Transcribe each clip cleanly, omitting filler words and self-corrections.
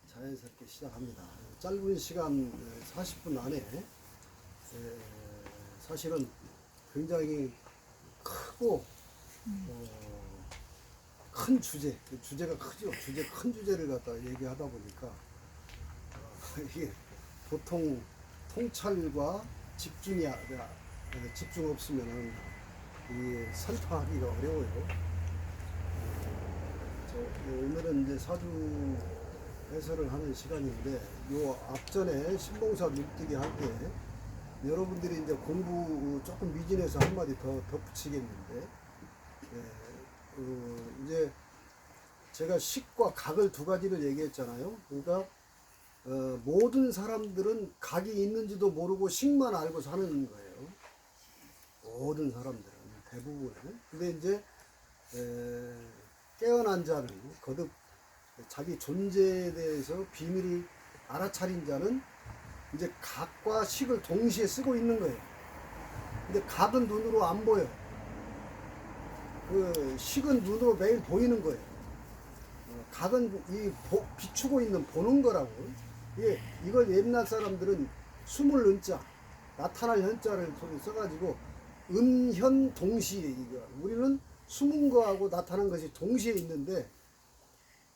자연스럽게 시작합니다. 짧은 시간 40분 안에 사실은 굉장히 크고 큰 주제가 크죠. 큰 주제를 갖다 얘기하다 보니까 이게 보통 통찰과 집중 없으면은 이게 설파하기가 어려워요. 오늘은 이제 사주 해설을 하는 시간인데, 요 앞전에 신봉사 눈뜨기 할 때 여러분들이 이제 공부 조금 미진해서 한마디 더 덧붙이겠는데, 이제 제가 식과 각을 두 가지를 얘기했잖아요. 그러니까 모든 사람들은 각이 있는지도 모르고 식만 알고 사는 거예요. 모든 사람들은 대부분은. 근데 이제 깨어난 자는, 거듭 자기 존재에 대해서 비밀이 알아차린 자는 이제 각과 식을 동시에 쓰고 있는 거예요. 근데 각은 눈으로 안 보여. 그 식은 눈으로 매일 보이는 거예요. 각은 비추고 있는, 보는 거라고. 이걸 옛날 사람들은 숨을 은자, 나타날 현자를 써가지고 은현 동시에, 우리는 숨은 거하고 나타난 것이 동시에 있는데,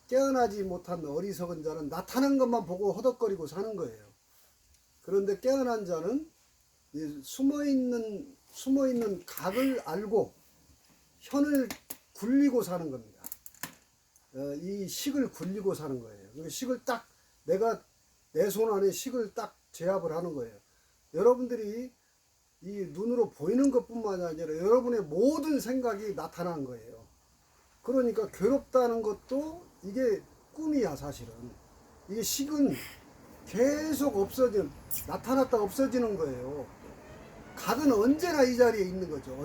깨어나지 못한 어리석은 자는 나타난 것만 보고 허덕거리고 사는 거예요. 그런데 깨어난 자는 숨어있는 각을 알고 현을 굴리고 사는 겁니다. 이 식을 굴리고 사는 거예요. 식을 딱, 내가 내 손 안에 식을 딱 제압을 하는 거예요. 여러분들이 이 눈으로 보이는 것뿐만 아니라 여러분의 모든 생각이 나타난 거예요. 그러니까 괴롭다는 것도 이게 꿈이야, 사실은. 이게 식은 계속 나타났다 없어지는 거예요. 각은 언제나 이 자리에 있는 거죠.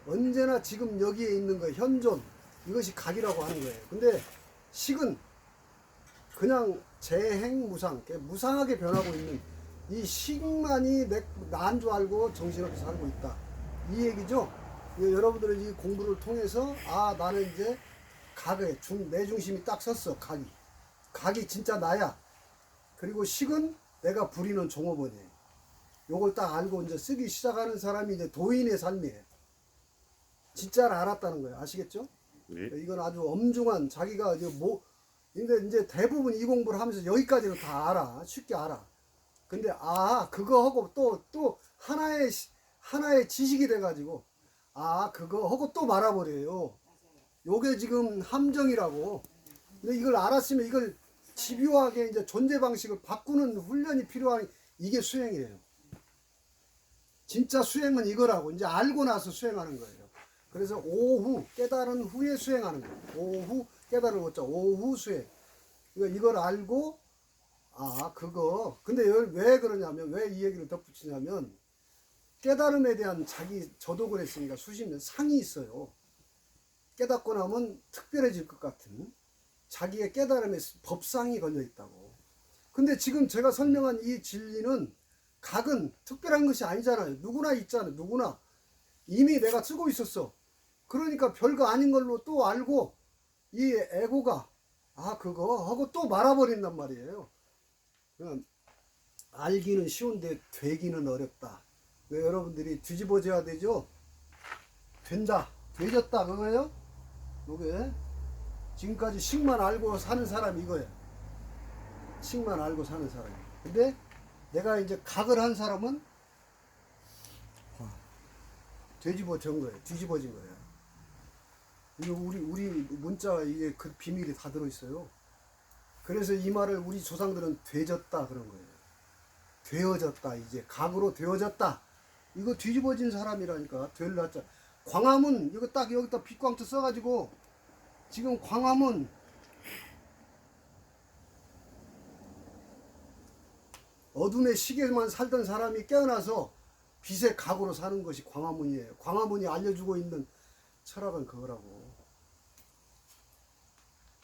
언제나 지금 여기에 있는 거, 현존. 이것이 각이라고 하는 거예요. 근데 식은 그냥 재행무상, 무상하게 변하고 있는 이 식만이 나인 줄 알고 정신없이 살고 있다. 이 얘기죠. 여러분들은 이 공부를 통해서, 나는 이제 각에 내 중심이 딱 섰어. 각이 진짜 나야. 그리고 식은 내가 부리는 종업원이에요. 요걸 딱 알고 이제 쓰기 시작하는 사람이 이제 도인의 삶이에요. 진짜를 알았다는 거예요. 아시겠죠? 네. 이건 아주 엄중한, 자기가 이제 대부분 이 공부를 하면서 여기까지는 다 알아. 쉽게 알아. 근데 그거 하고 또 하나의 지식이 돼가지고 그거 하고 또 말아버려요. 요게 지금 함정이라고. 근데 이걸 알았으면 이걸 집요하게 이제 존재 방식을 바꾸는 훈련이 필요한, 이게 수행이에요. 진짜 수행은 이거라고. 이제 알고 나서 수행하는 거예요. 그래서 깨달은 후에 수행하는 거예요. 오후 깨달은 거죠. 오후 수행. 그러니까 이걸 알고 그거. 근데 왜 그러냐면, 왜 이 얘기를 덧붙이냐면, 깨달음에 대한 저도 그랬으니까 수십 년 상이 있어요. 깨닫고 나면 특별해질 것 같은 자기의 깨달음에 법상이 걸려 있다고. 근데 지금 제가 설명한 이 진리는, 각은 특별한 것이 아니잖아요. 누구나 있잖아요. 누구나 이미 내가 쓰고 있었어. 그러니까 별거 아닌 걸로 또 알고, 이 에고가 그거 하고 또 말아버린단 말이에요. 알기는 쉬운데 되기는 어렵다. 왜 여러분들이 뒤집어져야 되죠? 되졌다 그거예요? 요게 지금까지 식만 알고 사는 사람이 이거예요. 식만 알고 사는 사람이. 근데 내가 이제 각을 한 사람은 뒤집어진 거예요. 이거 우리 문자, 이게 그 비밀이 다 들어있어요. 그래서 이 말을 우리 조상들은 되졌다 그런 거예요. 되어졌다, 이제 각으로 되어졌다. 이거 뒤집어진 사람이라니까. 될라자. 광화문 이거 딱 여기다 빛광투 써가지고, 지금 광화문 어둠의 시계만 살던 사람이 깨어나서 빛의 각으로 사는 것이 광화문이에요. 광화문이 알려주고 있는 철학은 그거라고.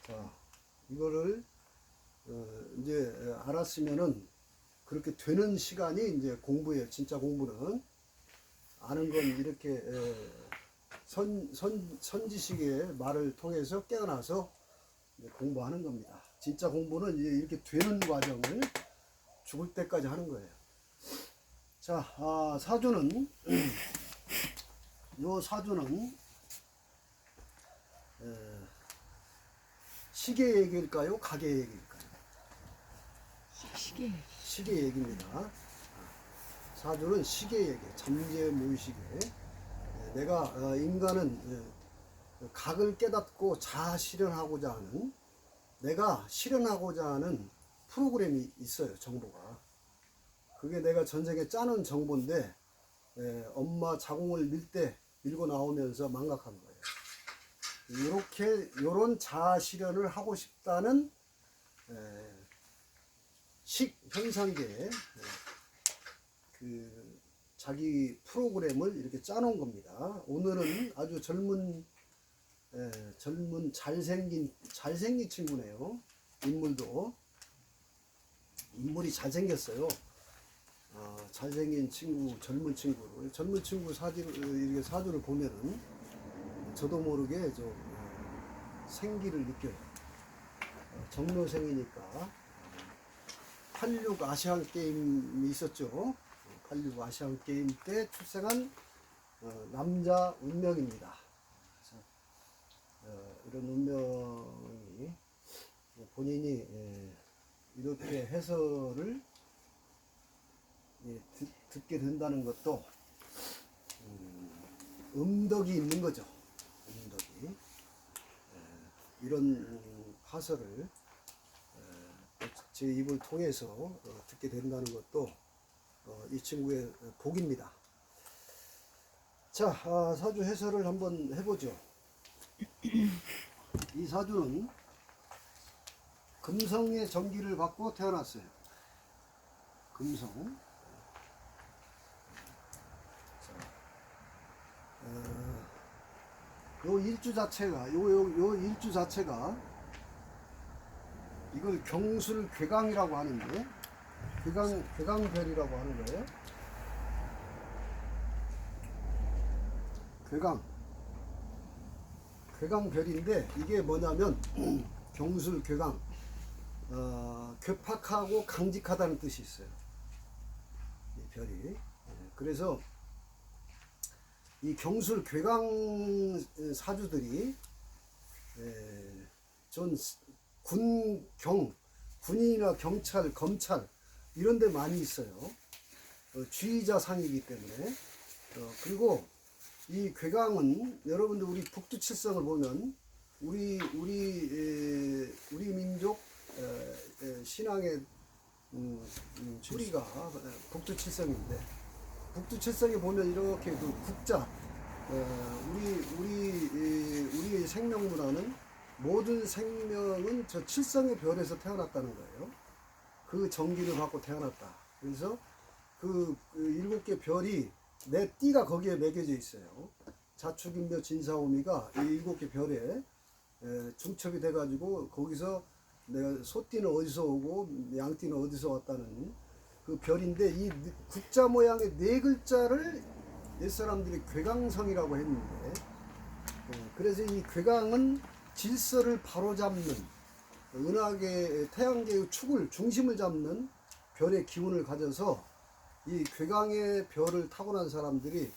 자, 이거를 이제 알았으면은 그렇게 되는 시간이 이제 공부예요. 진짜 공부는. 아는 건 이렇게 선지식의 말을 통해서 깨어나서 공부하는 겁니다. 진짜 공부는 이제 이렇게 되는 과정을 죽을 때까지 하는 거예요. 자, 사주는 요 사주는 시계 얘기일까요? 가계 얘기일까요? 시계 얘기입니다. 사주는 시계 얘기, 잠재무의식에 내가 인간은 각을 깨닫고 자아 실현하고자 하는, 내가 실현하고자 하는 프로그램이 있어요. 정보가. 그게 내가 전생에 짜놓은 정보인데 엄마 자궁을 밀고 나오면서 망각한 거예요. 요런 자아 실현을 하고 싶다는 현상계에 그 자기 프로그램을 이렇게 짜놓은 겁니다. 오늘은 아주 젊은 잘생긴 친구네요. 인물이 잘생겼어요. 잘생긴 친구, 젊은 친구 이렇게 사주를 보면은 저도 모르게 좀 생기를 느껴요. 정묘생이니까 86 아시안 게임이 있었죠. 86 아시안 게임 때 출생한 남자 운명입니다. 그래서 이런 운명이 본인이 이렇게 해설을 듣게 된다는 것도 음덕이 있는 거죠. 음덕이. 이런 화설을 제 입을 통해서 듣게 된다는 것도 이 친구의 복입니다. 자, 사주 해설을 한번 해보죠. 이 사주는 금성의 전기를 받고 태어났어요. 금성. 요 일주 자체가 이걸 경술괴강이라고 하는데, 괴강별이라고 하는 거예요. 괴강별인데 이게 뭐냐면 경술괴강, 괴팍하고 강직하다는 뜻이 있어요. 이 별이. 그래서 이 경술괴강 사주들이 전 군인이나 경찰, 검찰 이런 데 많이 있어요. 지휘자 상이기 때문에. 그리고 이 괴강은 여러분들 우리 북두칠성을 보면 우리 민족 신앙의 뿌리가 북두칠성인데, 북두칠성에 보면 이렇게 그 국자, 우리 생명문화는 모든 생명은 저 칠성의 별에서 태어났다는 거예요. 그 전기를 받고 태어났다. 그래서 그 7개 별이 내 띠가 거기에 매겨져 있어요. 자축인묘 진사오미가 이 7개 별에 중첩이 돼가지고 거기서 내가 소띠는 어디서 오고 양띠는 어디서 왔다는 그 별인데, 이 국자 모양의 4글자를 옛사람들이 괴강성이라고 했는데, 그래서 이 괴강은 질서를 바로잡는, 은하계 태양계의 축을 중심을 잡는 별의 기운을 가져서 이 괴강의 별을 타고난 사람들이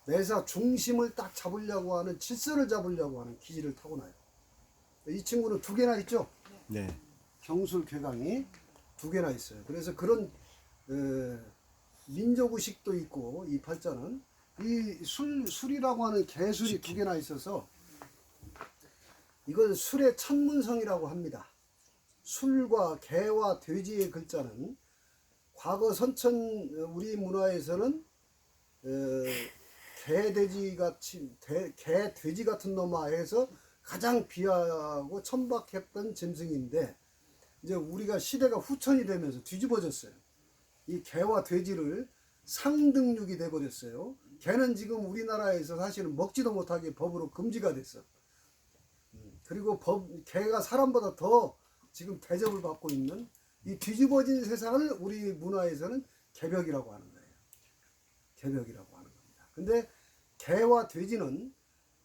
매사 중심을 딱 잡으려고 하는, 질서를 잡으려고 하는 기질을 타고나요. 이 친구는 2개나 있죠? 네. 경술괴강이 2개나 있어요. 그래서 그런 민족의식도 있고, 이 팔자는 이 술이라고 하는 개술이 2개나 있어서 이걸 술의 천문성이라고 합니다. 술과 개와 돼지의 글자는 과거 선천 우리 문화에서는 개 돼지 같은 놈아 해서 가장 비하하고 천박했던 짐승인데, 이제 우리가 시대가 후천이 되면서 뒤집어졌어요. 이 개와 돼지를 상등육이 돼버렸어요. 개는 지금 우리나라에서 사실은 먹지도 못하게 법으로 금지가 됐어. 그리고 개가 사람보다 더 지금 대접을 받고 있는 이 뒤집어진 세상을 우리 문화에서는 개벽이라고 하는 거예요. 개벽이라고 하는 겁니다. 근데 개와 돼지는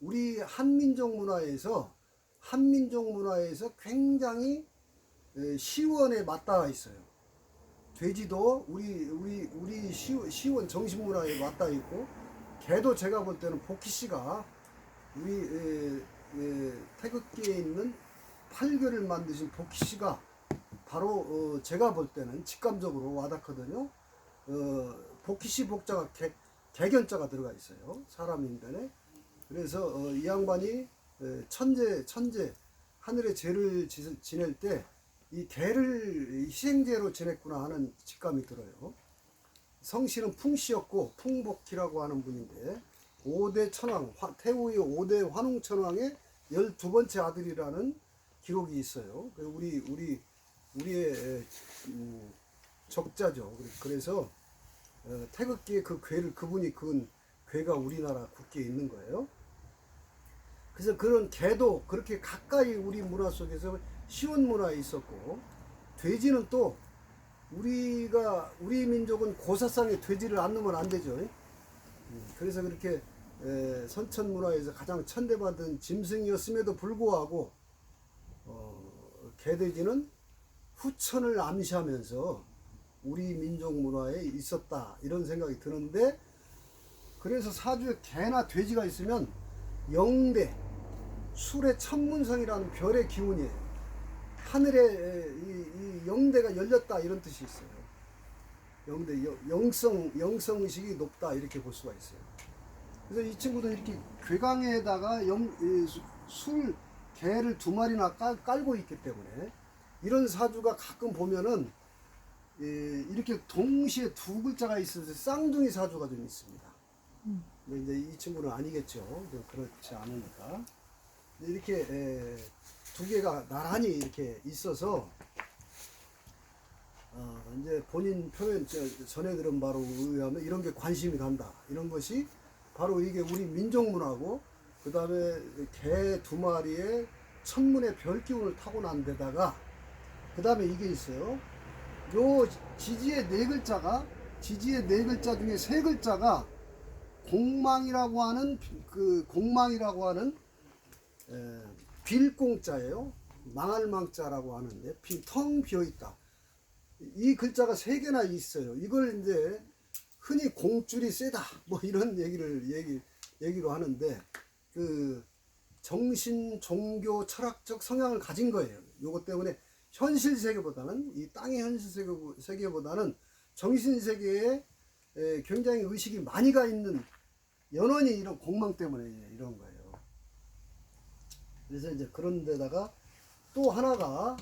우리 한민족 문화에서 한민족 문화에서 굉장히 시원에 맞닿아 있어요. 돼지도 우리 시원 정신 문화에 맞닿아 있고, 개도 제가 볼 때는 복희 씨가 우리 태극기에 있는 팔교를 만드신 복희 씨가 바로 제가 볼 때는 직감적으로 와닿거든요. 복희 씨 복자가 개견자가 들어가 있어요. 사람 인간에. 그래서 이 양반이 천재 하늘의 죄를 지낼 때 이 개를 희생제로 지냈구나 하는 직감이 들어요. 성씨는 풍씨였고 풍복희라고 하는 분인데 5대 천왕, 태후의 5대 환웅천왕의 12번째 아들이라는 기록이 있어요. 우리의 적자죠. 그래서 태극기에 그 괴를 그분이 그은 괴가 우리나라 국기에 있는 거예요. 그래서 그런 개도 그렇게 가까이 우리 문화 속에서 시원 문화에 있었고, 돼지는 또 우리 민족은 고사상에 돼지를 안 넣으면 안 되죠. 그래서 그렇게 선천 문화에서 가장 천대받은 짐승이었음에도 불구하고 개돼지는 후천을 암시하면서 우리 민족 문화에 있었다 이런 생각이 드는데, 그래서 사주에 개나 돼지가 있으면 영대, 술의 천문성이라는 별의 기운이에요. 하늘에 이 영대가 열렸다 이런 뜻이 있어요. 영대, 영성 의식이 높다 이렇게 볼 수가 있어요. 그래서 이 친구도 이렇게 괴강에다가 개를 2마리나 깔고 있기 때문에 이런 사주가 가끔 보면은 이렇게 동시에 2글자가 있어서 쌍둥이 사주가 좀 있습니다. 근데 이제 이 친구는 아니겠죠. 그렇지 않으니까. 이렇게 2개가 나란히 이렇게 있어서 이제 본인 표현 전에 들은 바로 의하면 이런 게 관심이 간다. 이런 것이 바로 이게 우리 민족 문화고, 그 다음에 개 2마리에 천문의 별 기운을 타고난 데다가 그 다음에 이게 있어요. 요 지지의 4글자 중에 3글자가 공망이라고 하는 빌공자예요. 망할 망자라고 하는데 텅 비어 있다. 이 글자가 3개나 있어요. 이걸 이제 흔히 공줄이 세다 뭐 이런 얘기로 하는데, 그 정신, 종교, 철학적 성향을 가진 거예요. 요것 때문에 현실 세계보다는, 이 땅의 현실 세계보다는 정신 세계에 굉장히 의식이 많이 가 있는, 연원이 이런 공망 때문에 이런 거예요. 그래서 이제 그런 데다가 또 하나가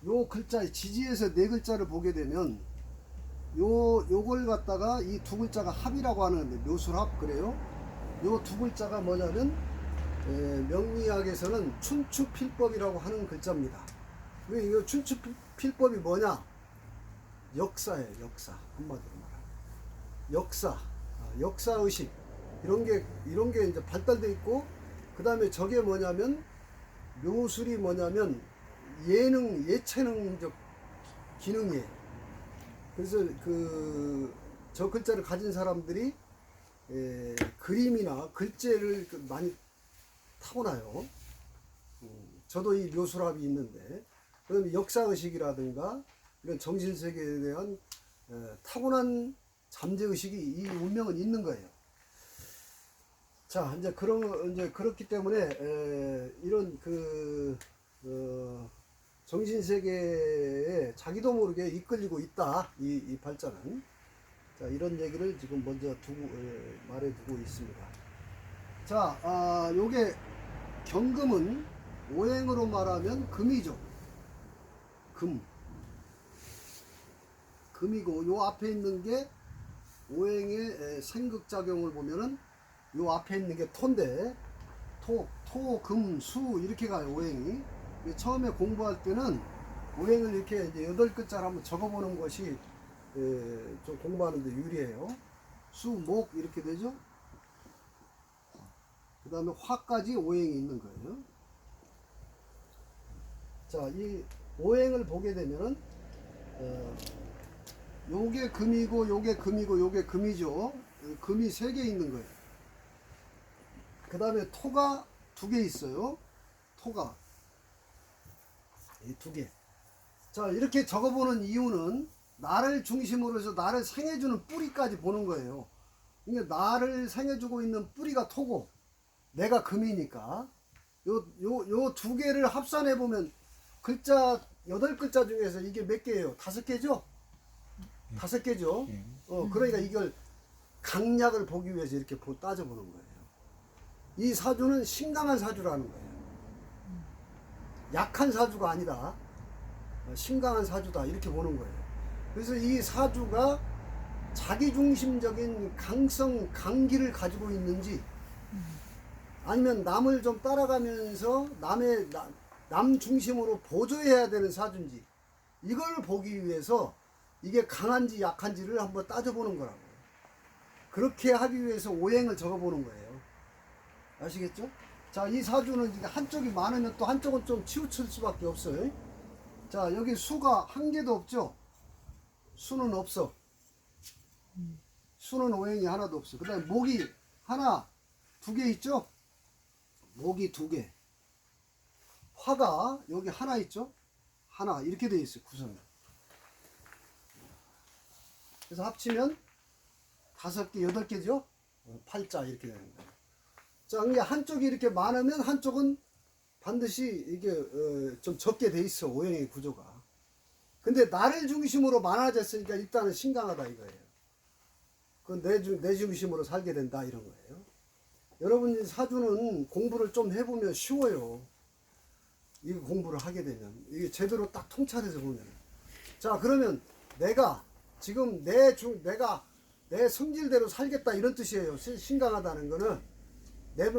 요 글자, 지지에서 4글자를 보게 되면 요걸 갖다가 이 2글자가 합이라고 하는데, 묘술합 그래요. 요 2글자가 뭐냐면 명리학에서는 춘추필법이라고 하는 글자입니다. 왜 이거 춘추필법이 뭐냐? 역사예요. 역사. 한마디로 말하면 역사의식 이런 게 이제 발달돼 있고, 그 다음에 저게 뭐냐면 묘술이 뭐냐면 예체능적 기능이에요. 그래서 저 글자를 가진 사람들이 그림이나 글재를 많이 타고나요. 저도 이 묘술합이 있는데, 그다음에 역사의식이라든가 이런 정신세계에 대한 타고난 잠재의식이 이 운명은 있는 거예요. 자, 이제 그렇기 때문에 이런 정신세계에 자기도 모르게 이끌리고 있다. 이 발자는. 자, 이런 얘기를 지금 먼저 말해두고 있습니다. 자, 요게 경금은 오행으로 말하면 금이죠. 금이고, 요 앞에 있는 게 오행의 생극작용을 보면은 요 앞에 있는 게 토인데, 토, 금, 수 이렇게 가요, 오행이. 처음에 공부할 때는 오행을 이렇게 이제 8글자를 한번 적어보는 것이 좀 공부하는데 유리해요. 수, 목 이렇게 되죠. 그 다음에 화까지 오행이 있는 거예요. 자, 이 오행을 보게 되면은 요게 금이고 요게 금이고 요게 금이죠. 금이 3개 있는 거예요. 그 다음에 토가 2개 있어요. 토가 이 두 개. 자, 이렇게 적어보는 이유는 나를 중심으로 해서 나를 생해주는 뿌리까지 보는 거예요. 이게 나를 생해주고 있는 뿌리가 토고 내가 금이니까 요 두 개를 합산해 보면 글자 8글자 중에서 이게 몇 개예요? 5개죠? 5개죠? 그러니까 이걸 강약을 보기 위해서 이렇게 따져보는 거예요. 이 사주는 신강한 사주라는 거예요. 약한 사주가 아니다. 신강한 사주다. 이렇게 보는 거예요. 그래서 이 사주가 자기중심적인 강성, 강기를 가지고 있는지 아니면 남을 좀 따라가면서 남 중심으로 보조해야 되는 사주인지 이걸 보기 위해서 이게 강한지 약한지를 한번 따져보는 거라고요. 그렇게 하기 위해서 오행을 적어보는 거예요. 아시겠죠? 자, 이 사주는 한쪽이 많으면 또 한쪽은 좀 치우칠 수밖에 없어요. 자, 여기 수가 한 개도 없죠? 수는 없어. 수는 오행이 하나도 없어. 그 다음에 목이 하나, 2개 있죠? 목이 2개. 화가 여기 하나 있죠? 하나, 이렇게 되어 있어요, 구성이. 그래서 합치면 5개, 8개죠? 8자 이렇게 되는 거예요. 자, 이게 한쪽이 이렇게 많으면 한쪽은 반드시 이게 좀 적게 돼 있어, 오행의 구조가. 근데 나를 중심으로 많아졌으니까 일단은 신강하다 이거예요. 내 중심으로 살게 된다 이런 거예요. 여러분 사주는 공부를 좀 해보면 쉬워요. 이거 공부를 하게 되면 이게 제대로 딱 통찰해서 보면. 자, 그러면 내가 지금 내가 내 성질대로 살겠다 이런 뜻이에요. 신강하다는 거는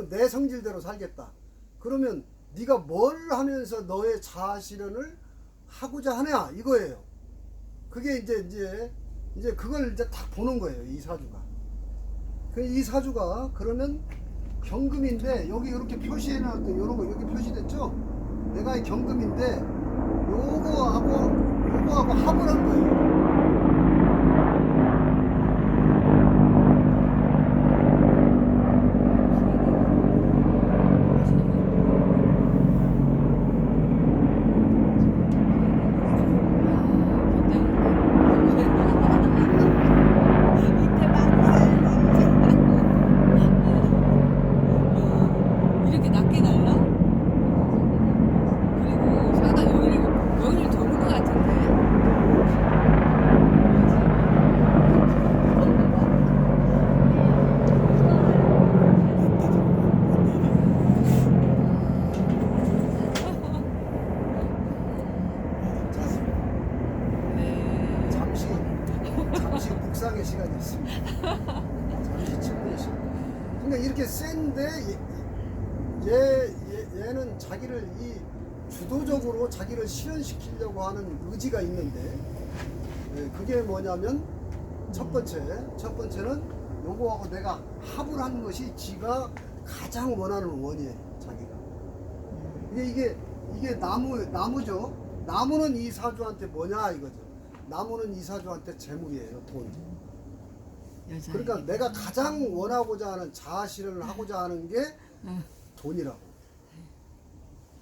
내 성질대로 살겠다. 그러면 네가 뭘 하면서 너의 자아 실현을 하고자 하냐 이거예요. 그게 이제 그걸 이제 딱 보는 거예요. 이 사주가. 이 사주가 그러면 경금인데 여기 이렇게 표시해 놨던 요런 거 여기 표시됐죠? 내가 경금인데 요거하고 합을 한 거예요. 이렇게 낮게 날라? 그리고 사가 여기를 도는 것 같은데. 잠시 묵상의 시간이 있습니다. 잠시 침묵의 시간. 그러니까 이렇게 센데 얘는 자기를 주도적으로 자기를 실현시키려고 하는 의지가 있는데 그게 뭐냐면 첫 번째는 요거하고 내가 합을 한 것이 지가 가장 원하는 원이에요. 자기가 이게 나무죠. 나무는 이 사주한테 뭐냐 이거죠. 나무는 이 사주한테 재물이에요. 돈. 그러니까 내가 가장 원하고자 하는 자아 실현을 하고자 하는 게 돈이라고.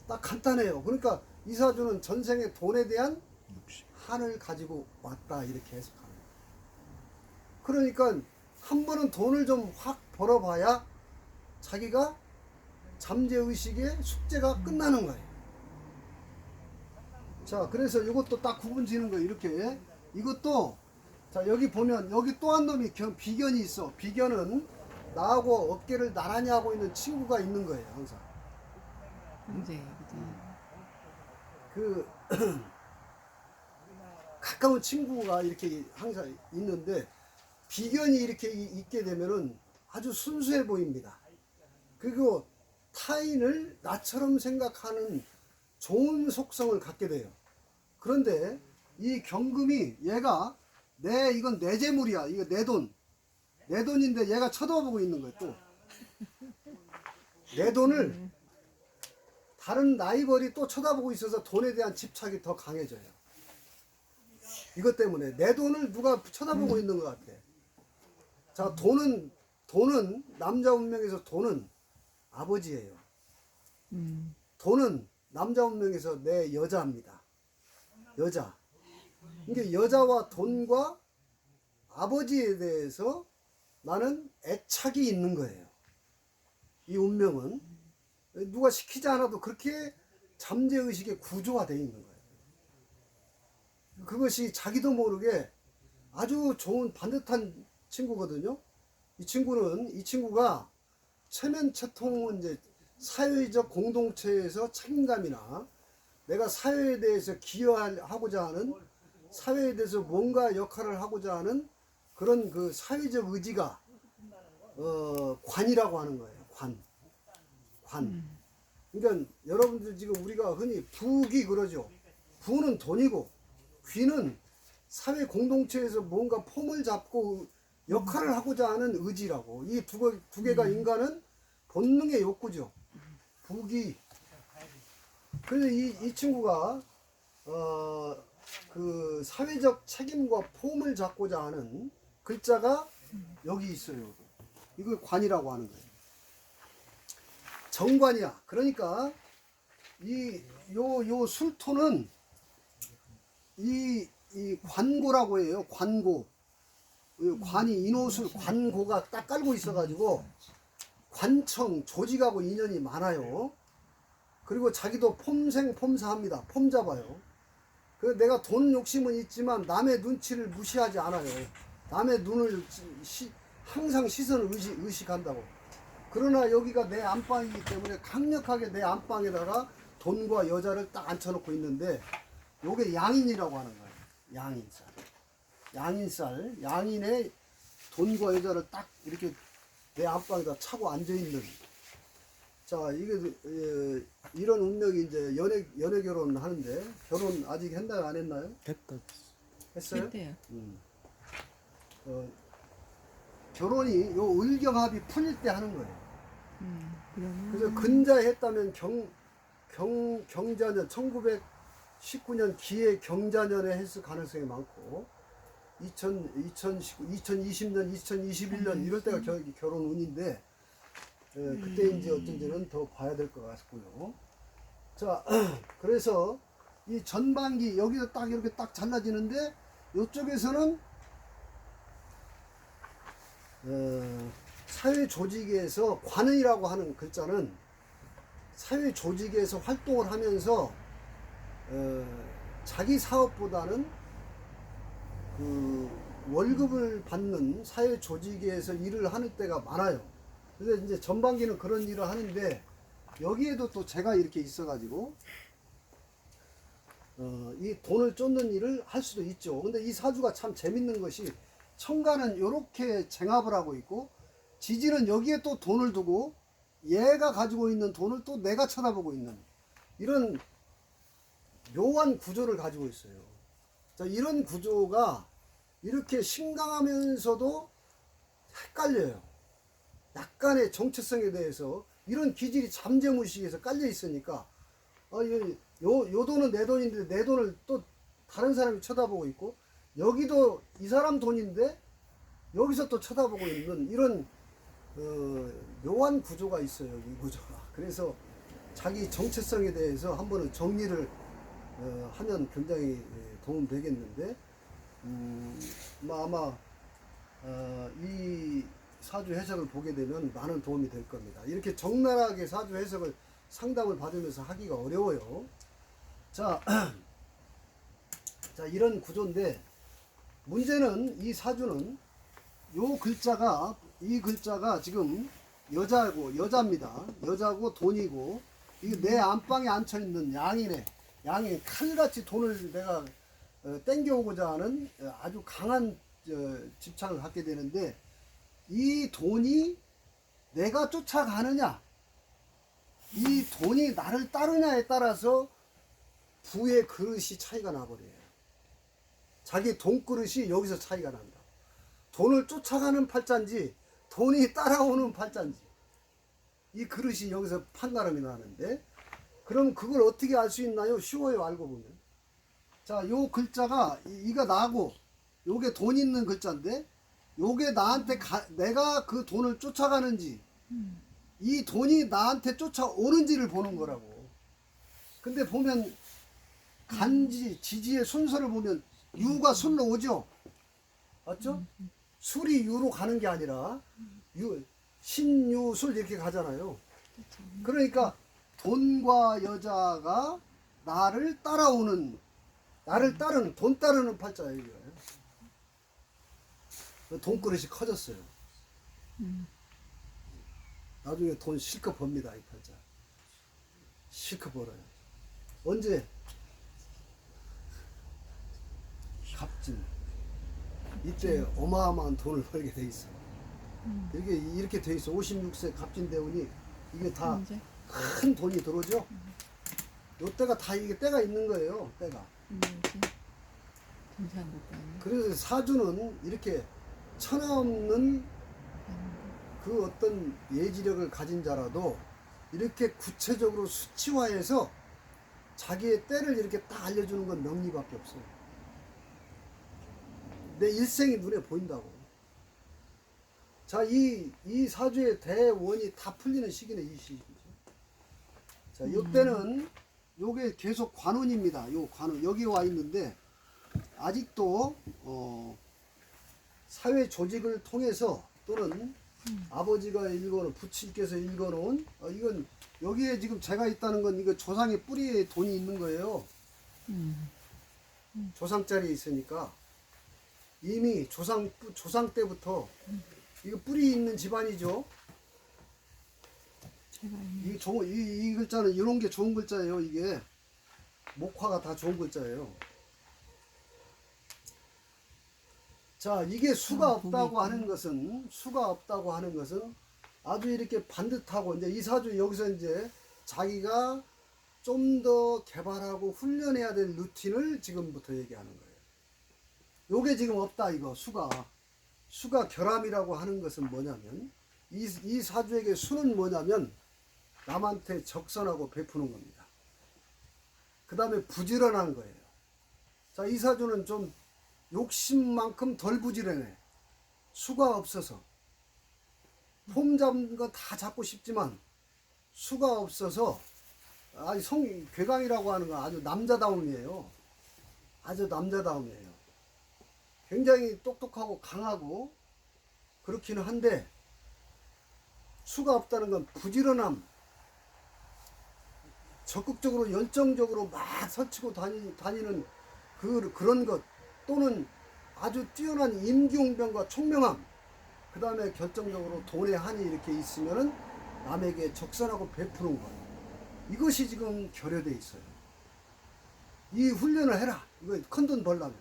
딱 간단해요. 그러니까 이 사주는 전생에 돈에 대한 한을 가지고 왔다 이렇게 해석하는 거예요. 그러니까 한 번은 돈을 좀 확 벌어봐야 자기가 잠재의식의 숙제가 끝나는 거예요. 자, 그래서 이것도 딱 구분 지는 거예요. 이렇게. 이것도, 자, 여기 보면, 여기 또 한 놈이 비견이 있어. 비견은 나하고 어깨를 나란히 하고 있는 친구가 있는 거예요, 항상. 가까운 친구가 이렇게 항상 있는데, 비견이 이렇게 있게 되면은 아주 순수해 보입니다. 그리고 타인을 나처럼 생각하는 좋은 속성을 갖게 돼요. 그런데 이 경금이 얘가 이건 내 재물이야. 이거 내 돈. 내 돈인데 얘가 쳐다보고 있는 거예요. 또. 내 돈을 다른 라이벌이 또 쳐다보고 있어서 돈에 대한 집착이 더 강해져요. 이것 때문에 내 돈을 누가 쳐다보고 있는 것 같아. 자, 돈은 남자 운명에서 돈은 아버지예요. 돈은 남자 운명에서 내 여자입니다. 여자. 이게 여자와 돈과 아버지에 대해서 나는 애착이 있는 거예요. 이 운명은 누가 시키지 않아도 그렇게 잠재의식의 구조화되어 있는 거예요. 그것이 자기도 모르게 아주 좋은 반듯한 친구거든요. 이 친구가 체면체통은 이제 사회적 공동체에서 책임감이나 내가 사회에 대해서 기여하고자 하는, 사회에 대해서 뭔가 역할을 하고자 하는 그런 그 사회적 의지가 관이라고 하는 거예요. 관. 그러니까 여러분들 지금 우리가 흔히 부귀 그러죠. 부는 돈이고 귀는 사회 공동체에서 뭔가 폼을 잡고 역할을 하고자 하는 의지라고. 이 두 개가 인간은 본능의 욕구죠. 부귀. 그래서 이 친구가 그 사회적 책임과 폼을 잡고자 하는 글자가 여기 있어요. 이걸 관이라고 하는 거예요. 정관이야. 그러니까 요 술토는 이 관고라고 해요. 관고. 관이 인호술 관고가 딱 깔고 있어가지고 관청 조직하고 인연이 많아요. 그리고 자기도 폼사합니다. 폼 잡아요. 그 내가 돈 욕심은 있지만 남의 눈치를 무시하지 않아요. 남의 눈을 항상 시선을 의식한다고. 그러나 여기가 내 안방이기 때문에 강력하게 내 안방에다가 돈과 여자를 딱 앉혀놓고 있는데 요게 양인이라고 하는 거예요. 양인살. 양인의 돈과 여자를 딱 이렇게 내 안방에다 차고 앉아있는. 자, 이게 이런 운명이 이제 연애 결혼 하는데, 결혼 아직 했나요? 안 했나요? 했어요? 했대요. 결혼이 요 을경합이 풀릴 때 하는 거예요. 그러면 그래서 근자에 했다면 경자년 1919년 기해 경자년에 했을 가능성이 많고 2020년 2021년 이럴 때가 결혼 운인데 그때 이제 어쩐지는 더 봐야 될 것 같고요. 자, 그래서 이 전반기 여기서 딱 이렇게 딱 잘라지는데 이쪽에서는 사회 조직에서 관이라고 하는 글자는 사회 조직에서 활동을 하면서 자기 사업보다는 그 월급을 받는 사회 조직에서 일을 하는 때가 많아요. 그래서 이제 전반기는 그런 일을 하는데 여기에도 또 제가 이렇게 있어가지고 이 돈을 쫓는 일을 할 수도 있죠. 근데 이 사주가 참 재밌는 것이 천간은 이렇게 쟁합을 하고 있고 지지는 여기에 또 돈을 두고 얘가 가지고 있는 돈을 또 내가 쳐다보고 있는 이런 묘한 구조를 가지고 있어요. 자, 이런 구조가 이렇게 심각하면서도 헷갈려요. 약간의 정체성에 대해서 이런 기질이 잠재무의식에서 깔려 있으니까 요 돈은 내 돈인데 내 돈을 또 다른 사람이 쳐다보고 있고 여기도 이 사람 돈인데 여기서 또 쳐다보고 있는 이런 묘한 구조가 있어요. 이 구조가. 그래서 자기 정체성에 대해서 한번은 정리를 하면 굉장히 도움 되겠는데 아마 이 사주 해석을 보게 되면 많은 도움이 될 겁니다. 이렇게 적나라하게 사주 해석을 상담을 받으면서 하기가 어려워요. 자, 자 이런 구조인데 문제는 이 사주는 요 글자가 이 글자가 지금 여자입니다. 여자고 돈이고 이게 내 안방에 앉혀 있는 양이네. 양이 칼같이 돈을 내가 땡겨오고자 하는 아주 강한 집착을 갖게 되는데 이 돈이 내가 쫓아가느냐 이 돈이 나를 따르냐에 따라서 부의 그릇이 차이가 나버려요. 자기 돈 그릇이 여기서 차이가 난다. 돈을 쫓아가는 팔자인지 돈이 따라오는 팔자인지 이 그릇이 여기서 판가름이 나는데 그럼 그걸 어떻게 알 수 있나요? 쉬워요. 알고 보면. 자, 요 글자가 이가 나고 요게 돈 있는 글자인데 요게 나한테 내가 그 돈을 쫓아가는지 이 돈이 나한테 쫓아오는지를 보는 거라고. 근데 보면 간지, 지지의 순서를 보면 유가 술로 오죠? 맞죠? 술이 유로 가는 게 아니라 신유술 이렇게 가잖아요. 그러니까 돈과 여자가 나를 따라오는, 나를 따르는, 돈 따르는 팔자예요. 이거예요. 돈그릇이 커졌어요. 나중에 돈 실컷 법니다, 이 팔자. 실컷 벌어요. 언제? 갑진. 이때 어마어마한 돈을 벌게 돼 있어. 이렇게 돼 있어. 56세 갑진 대운이 이게 다 이제 큰 돈이 들어오죠. 요 때가 다 이게 때가 있는 거예요. 때가. 이제 등산 못 가는. 그래서 사주는 이렇게 천하 없는 그 어떤 예지력을 가진 자라도 이렇게 구체적으로 수치화해서 자기의 때를 이렇게 딱 알려주는 건 명리밖에 없어요. 내 일생이 눈에 보인다고. 자, 이 사주의 대원이 다 풀리는 시기는 이 시기죠. 자, 이때는 요게 계속 관운입니다. 요 관운 여기 와 있는데 아직도 사회 조직을 통해서 또는 아버지가 읽어놓은 부친께서 읽어놓은 이건 여기에 지금 제가 있다는 건 이거 조상의 뿌리에 돈이 있는 거예요. 조상자리에 있으니까 이미 조상 때부터 이거 뿌리 있는 집안이죠. 제가 이 글자는 이런 게 좋은 글자예요. 이게 목화가 다 좋은 글자예요. 자, 이게 수가 없다고 하는 것은 아주 이렇게 반듯하고 이제 이 사주 여기서 이제 자기가 좀 더 개발하고 훈련해야 될 루틴을 지금부터 얘기하는 거예요. 요게 지금 없다 이거 수가 결함이라고 하는 것은 뭐냐면 이 사주에게 수는 뭐냐면 남한테 적선하고 베푸는 겁니다. 그 다음에 부지런한 거예요. 자, 이 사주는 좀 욕심만큼 덜 부지런해. 수가 없어서 폼 잡는 거 다 잡고 싶지만 수가 없어서 아니 괴강이라고 하는 건 아주 남자다움이에요. 아주 남자다움이에요. 굉장히 똑똑하고 강하고 그렇기는 한데 수가 없다는 건 부지런함, 적극적으로 열정적으로 막 설치고 다니는 그런 것 또는 아주 뛰어난 임기응변과 총명함, 그 다음에 결정적으로 돈의 한이 이렇게 있으면은 남에게 적선하고 베푸는 것, 이것이 지금 결여돼 있어요. 이 훈련을 해라. 이거 큰 돈 벌려면.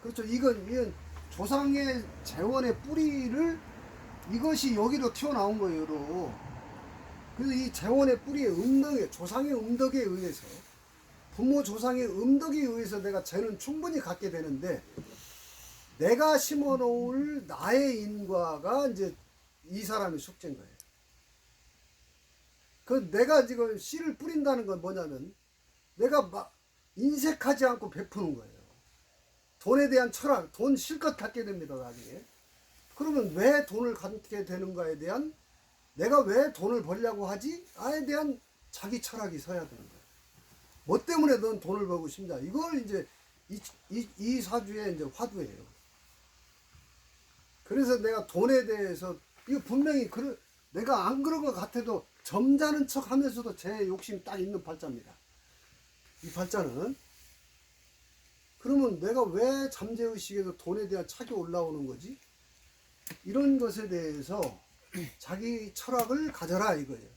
그렇죠. 이건 조상의 재원의 뿌리를 이것이 여기로 튀어나온 거예요. 여기로. 그래서 이 재원의 뿌리의 음덕에 조상의 음덕에 의해서 부모 조상의 음덕에 의해서 내가 재는 충분히 갖게 되는데 내가 심어놓을 나의 인과가 이제 이 사람의 숙제인 거예요. 그 내가 지금 씨를 뿌린다는 건 뭐냐면 내가 막 인색하지 않고 베푸는 거예요. 돈에 대한 철학, 돈 실컷 갖게 됩니다, 나중에. 그러면 왜 돈을 갖게 되는가에 대한 내가 왜 돈을 벌려고 하지? 아에 대한 자기 철학이 서야 되는 거예요. 뭐 때문에 넌 돈을 벌고 싶냐? 이걸 이제 이 사주의 이제 화두예요. 그래서 내가 돈에 대해서 이거 분명히 내가 안 그런 것 같아도 점잖은 척 하면서도 제 욕심이 딱 있는 팔자입니다. 이 팔자는. 그러면 내가 왜 잠재의식에서 돈에 대한 착이 올라오는 거지? 이런 것에 대해서 자기 철학을 가져라 이거예요.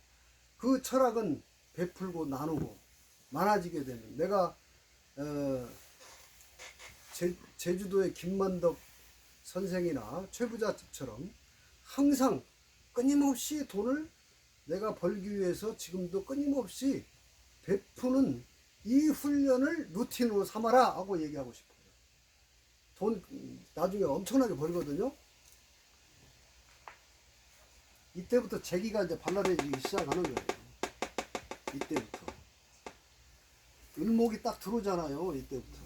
그 철학은 베풀고 나누고 많아지게 되는, 내가 제주도의 김만덕 선생이나 최부자집처럼 항상 끊임없이 돈을 내가 벌기 위해서 지금도 끊임없이 베푸는 이 훈련을 루틴으로 삼아라 하고 얘기하고 싶어요. 돈 나중에 엄청나게 벌거든요. 이때부터 재기가 이제 발랄해지기 시작하는 거예요. 이때부터. 을목이 딱 들어오잖아요. 이때부터.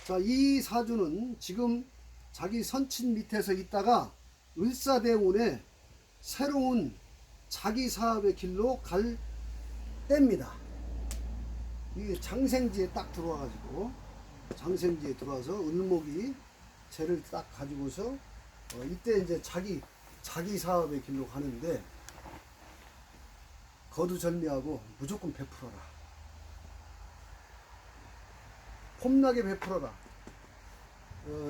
자, 이 사주는 지금 자기 선친 밑에서 있다가 을사대운에 새로운 자기 사업의 길로 갈 뗍니다. 이게 장생지에 딱 들어와가지고 장생지에 들어와서 을목이 쟤를 딱 가지고서 이때 이제 자기 사업의 길로 가는데 거두절미하고 무조건 베풀어라. 폼나게 베풀어라.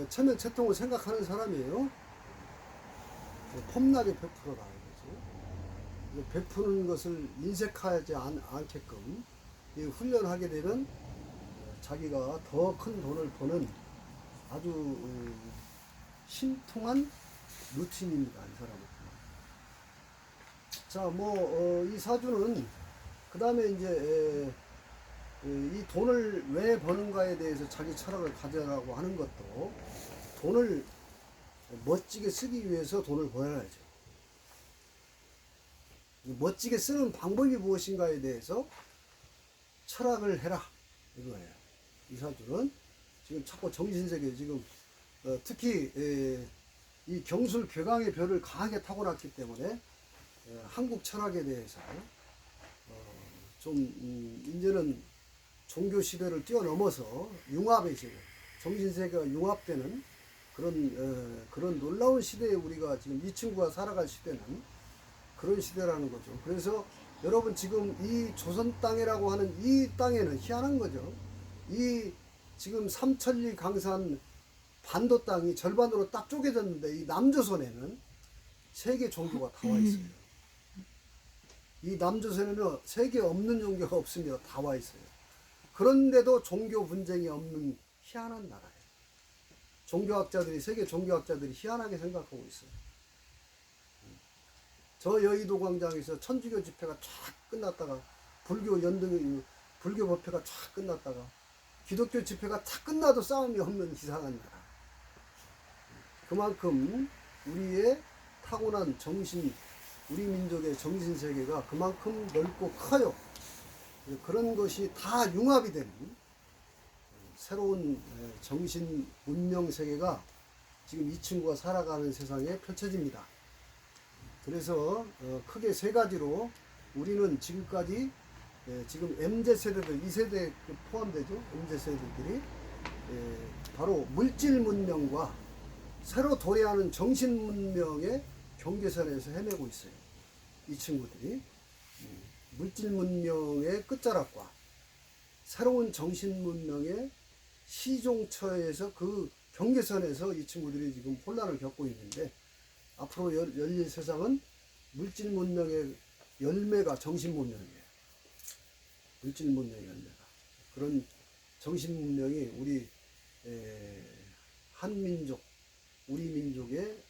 체면 채통을 생각하는 사람이에요. 폼나게 베풀어라. 이거죠. 베푸는 것을 인색하지 않게끔 훈련하게 되면 자기가 더 큰 돈을 버는 아주 신통한 루틴입니다. 이 사람은. 자, 이 사주는 그 다음에 이제 이 돈을 왜 버는가에 대해서 자기 철학을 가져라고 하는 것도 돈을 멋지게 쓰기 위해서 돈을 벌어야죠. 멋지게 쓰는 방법이 무엇인가에 대해서 철학을 해라 이거예요. 이 사주는 지금 자꾸 정신세계 지금 특히 이 경술 괴강의 별을 강하게 타고났기 때문에 한국 철학에 대해서 좀 이제는 종교 시대를 뛰어넘어서 융합의 시대, 정신세계가 융합되는 그런 놀라운 시대에 우리가 지금 이 친구가 살아갈 시대는 그런 시대라는 거죠. 그래서 여러분 지금 이 조선 땅이라고 하는 이 땅에는 희한한 거죠. 이 지금 삼천리 강산 반도 땅이 절반으로 딱 쪼개졌는데 이 남조선에는 세계 종교가 다 와 있어요. 이 남조선에는 세계 없는 종교가 없습니다. 다 와 있어요. 그런데도 종교 분쟁이 없는 희한한 나라예요. 세계 종교학자들이 희한하게 생각하고 있어요. 저 여의도 광장에서 천주교 집회가 쫙 끝났다가 불교 법회가 쫙 끝났다가 기독교 집회가 다 끝나도 싸움이 없는 이상한 나라. 그만큼 우리의 타고난 우리 민족의 정신세계가 그만큼 넓고 커요. 그런 것이 다 융합이 되는 새로운 정신 문명 세계가 지금 이 친구가 살아가는 세상에 펼쳐집니다. 그래서 크게 세 가지로 우리는 지금까지 지금 MZ세대들, 2세대 포함되죠. MZ세대들이 바로 물질 문명과 새로 도래하는 정신 문명의 경계선에서 헤매고 있어요. 이 친구들이 물질 문명의 끝자락과 새로운 정신 문명의 시종처에서 그 경계선에서 이 친구들이 지금 혼란을 겪고 있는데 앞으로 열릴 세상은 물질 문명의 열매가 정신 문명이에요. 물질 문명의 열매가. 그런 정신 문명이 우리 한민족, 우리 민족의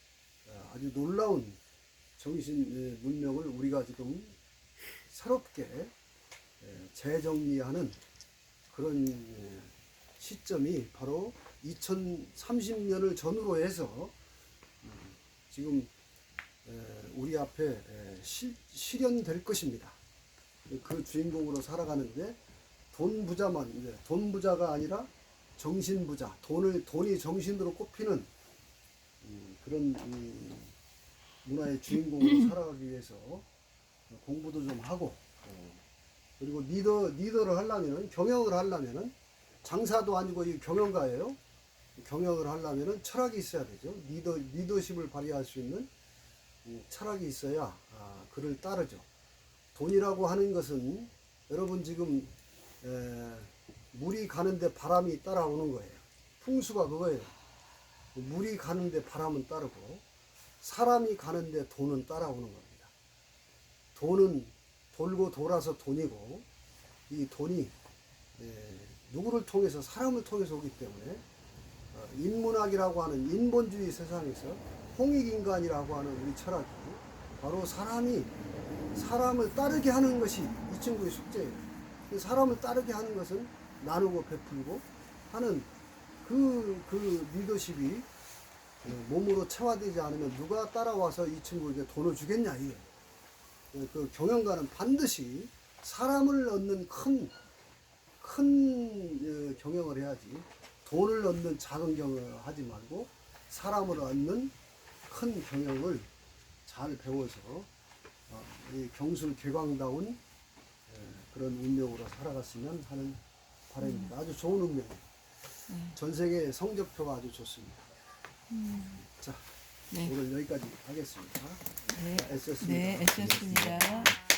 아주 놀라운 정신 문명을 우리가 지금 새롭게 재정리하는 그런 시점이 바로 2030년을 전후로 해서 지금 우리 앞에 실현될 것입니다. 그 주인공으로 살아가는데 돈 부자가 아니라 정신 부자, 돈이 정신으로 꼽히는 그런 문화의 주인공으로 살아가기 위해서 공부도 좀 하고 그리고 리더를 하려면은 경영을 하려면은 장사도 아니고 이 경영가예요. 경영을 하려면은 철학이 있어야 되죠. 리더십을 발휘할 수 있는 철학이 있어야 그를 따르죠. 돈이라고 하는 것은 여러분 지금 물이 가는데 바람이 따라오는 거예요. 풍수가 그거예요. 물이 가는데 바람은 따르고 사람이 가는데 돈은 따라오는 겁니다. 돈은 돌고 돌아서 돈이고 이 돈이 누구를 통해서 사람을 통해서 오기 때문에 인문학이라고 하는 인본주의 세상에서 홍익인간이라고 하는 우리 철학이 바로 사람을 따르게 하는 것이 이 친구의 숙제예요. 사람을 따르게 하는 것은 나누고 베풀고 하는 그 리더십이 몸으로 체화되지 않으면 누가 따라와서 이 친구에게 돈을 주겠냐 이게. 그 경영가는 반드시 사람을 얻는 큰 경영을 해야지 돈을 얻는 작은 경영을 하지 말고 사람을 얻는 큰 경영을 잘 배워서 이 경술 개광다운 그런 운명으로 살아갔으면 하는 바람입니다. 아주 좋은 운명. 전 세계 성적표가 아주 좋습니다. 자, 네. 오늘 여기까지 하겠습니다. 네. 애썼습니다. 네, 애썼습니다.